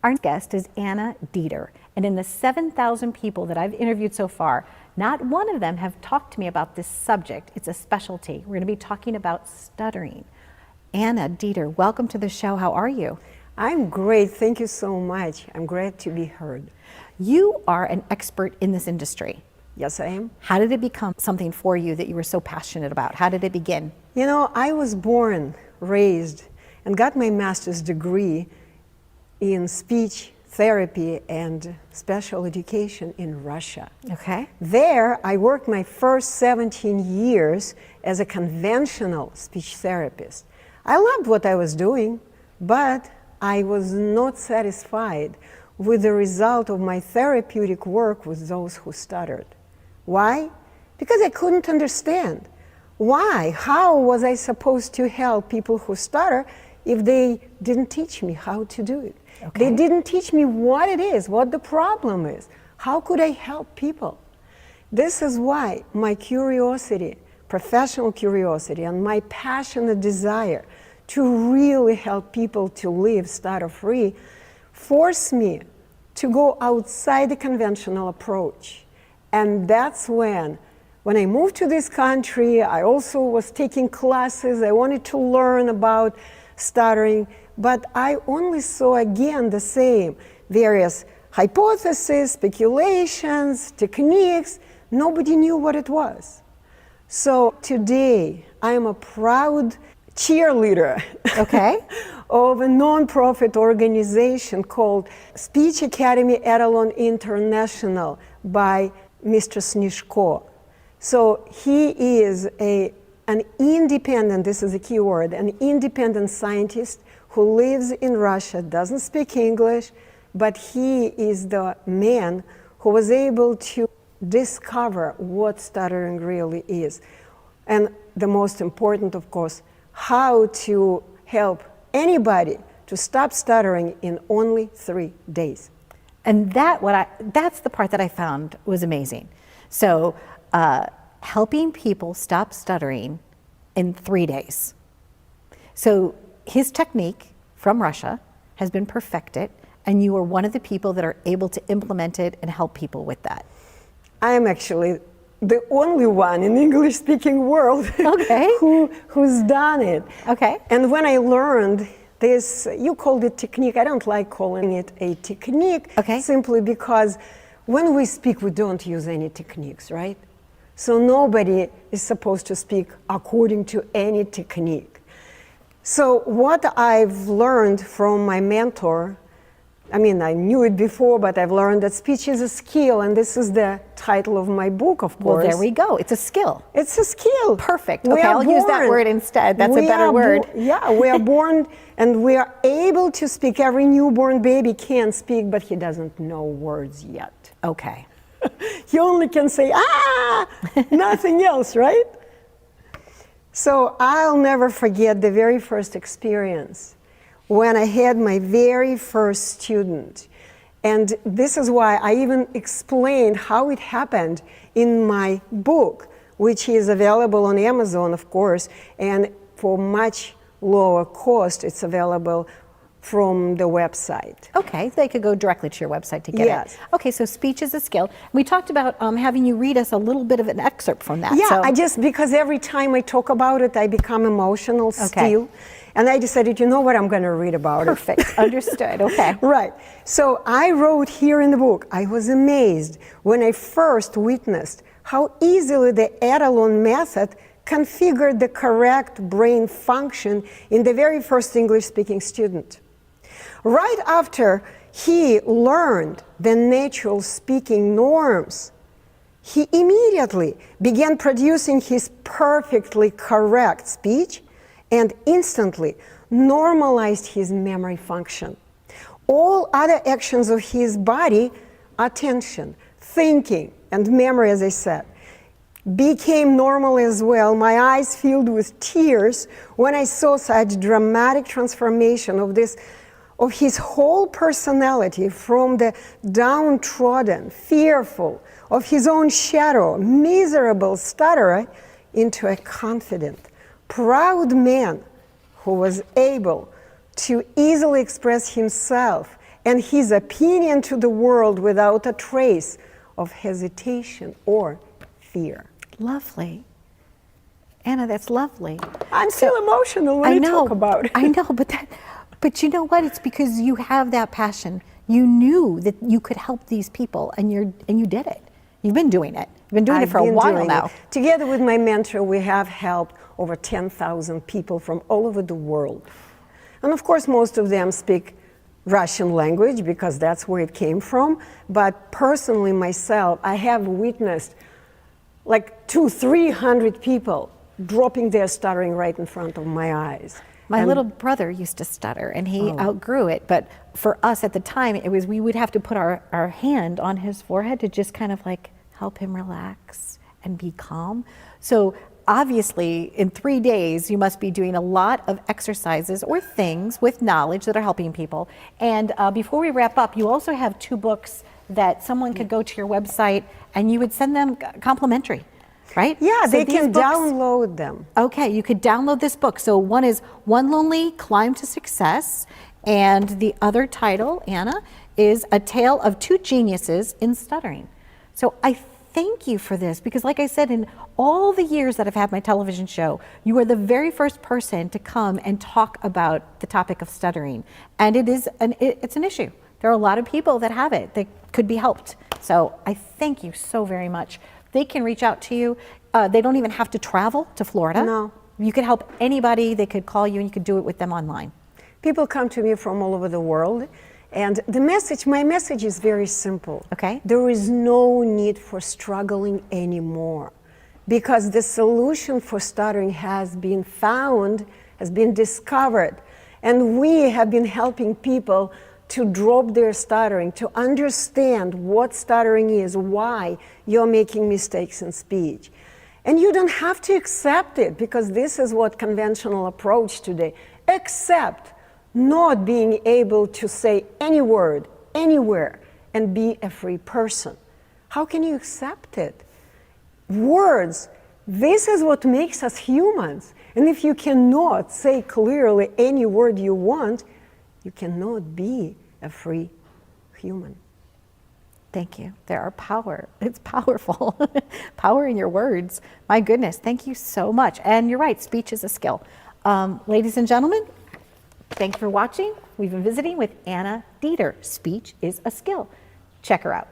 Our guest is Anna Dieter, and in the 7,000 people that I've interviewed so far, not one of them have talked to me about this subject. It's a specialty. We're going to be talking about stuttering. Anna Dieter, welcome to the show. How are you? I'm great. Thank you so much. I'm glad to be heard. You are an expert in this industry. Yes, I am. How did it become something for you that you were so passionate about? How did it begin? You know, I was born, raised, and got my master's degree in speech therapy and special education in Russia. Okay. There, I worked my first 17 years as a conventional speech therapist. I loved what I was doing, but I was not satisfied with the result of my therapeutic work with those who stuttered. Why? Because I couldn't understand. Why? How was I supposed to help people who stutter if they didn't teach me how to do it? Okay. They didn't teach me what it is, what the problem is. How could I help people? This is why my curiosity, professional curiosity, and my passionate desire to really help people to live stutter-free forced me to go outside the conventional approach. And that's when I moved to this country, I also was taking classes. I wanted to learn about stuttering, but I only saw again the same various hypotheses, speculations, techniques. Nobody knew what it was. So today, I am a proud cheerleader okay. of a non-profit organization called Speech Academy Etalon International by Mr. Снежко. So he is an independent, this is a key word, an independent scientist who lives in Russia, doesn't speak English, but he is the man who was able to discover what stuttering really is. And the most important, of course, how to help anybody to stop stuttering in only 3 days. And that's the part that I found was amazing. So helping people stop stuttering in 3 days. So his technique from Russia has been perfected, and you are one of the people that are able to implement it and help people with that. I am actually the only one in the English-speaking world okay. who's done it. Okay. And when I learned this, you called it technique. I don't like calling it a technique, okay. simply because when we speak, we don't use any techniques, right? So nobody is supposed to speak according to any technique. So what I've learned from my mentor, I mean, I knew it before, but I've learned that speech is a skill, and this is the title of my book, of course. Well, there we go. It's a skill. It's a skill. Perfect. Okay, I'll use that word instead. That's a better word. Yeah, we are born and we are able to speak. Every newborn baby can speak, but he doesn't know words yet. Okay. He only can say, ah, nothing else, right? So I'll never forget the very first experience when I had my very first student. And this is why I even explained how it happened in my book, which is available on Amazon, of course, and for much lower cost, it's available from the website. Okay, they could go directly to your website to get yes. it. Okay, so speech is a skill. We talked about having you read us a little bit of an excerpt from that. Yeah, so. because every time I talk about it, I become emotional still. And I decided, you know what, I'm going to read about Perfect. it. Understood. Okay. Right. So I wrote here in the book, I was amazed when I first witnessed how easily the Etalon method configured the correct brain function in the very first English-speaking student. Right after he learned the natural speaking norms, he immediately began producing his perfectly correct speech and instantly normalized his memory function. All other actions of his body, attention, thinking, and memory, as I said, became normal as well. My eyes filled with tears when I saw such dramatic transformation of his whole personality, from the downtrodden, fearful, of his own shadow, miserable stutterer, into a confident, proud man who was able to easily express himself and his opinion to the world without a trace of hesitation or fear. Lovely. Anna, that's lovely. I'm still emotional when I talk about it. I know, but you know what? It's because you have that passion. You knew that you could help these people, and you did it. You've been doing it. You've been doing it for a while now. Together with my mentor, we have helped over 10,000 people from all over the world. And of course, most of them speak Russian language because that's where it came from. But personally, myself, I have witnessed like 200-300 people dropping their stuttering right in front of my eyes. My little brother used to stutter, and he outgrew it. But for us at the time, it was we would have to put our hand on his forehead to just kind of like help him relax and be calm. So obviously, in 3 days, you must be doing a lot of exercises or things with knowledge that are helping people. And before we wrap up, you also have 2 books that someone could go to your website and you would send them complimentary, right? Yeah, so they can download them. Okay, you could download this book. So one is One Lonely Climb to Success, and the other title, Anna, is A Tale of 2 Geniuses in Stuttering. So I thank you for this, because like I said, in all the years that I've had my television show, you are the very first person to come and talk about the topic of stuttering. And it's an issue. There are a lot of people that have it that could be helped. So I thank you so very much. They can reach out to you. They don't even have to travel to Florida. No. You could help anybody. They could call you and you could do it with them online. People come to me from all over the world. And my message is very simple. Okay. There is no need for struggling anymore, because the solution for stuttering has been found, has been discovered. And we have been helping people to drop their stuttering, to understand what stuttering is, why you're making mistakes in speech. And you don't have to accept it, because this is what conventional approach today. Accept not being able to say any word, anywhere, and be a free person. How can you accept it? Words, this is what makes us humans. And if you cannot say clearly any word you want, you cannot be a free human. Thank you. There are power. It's powerful. Power in your words. My goodness, thank you so much. And you're right, speech is a skill. Ladies and gentlemen, thank you for watching. We've been visiting with Anna Dieter. Speech is a skill. Check her out.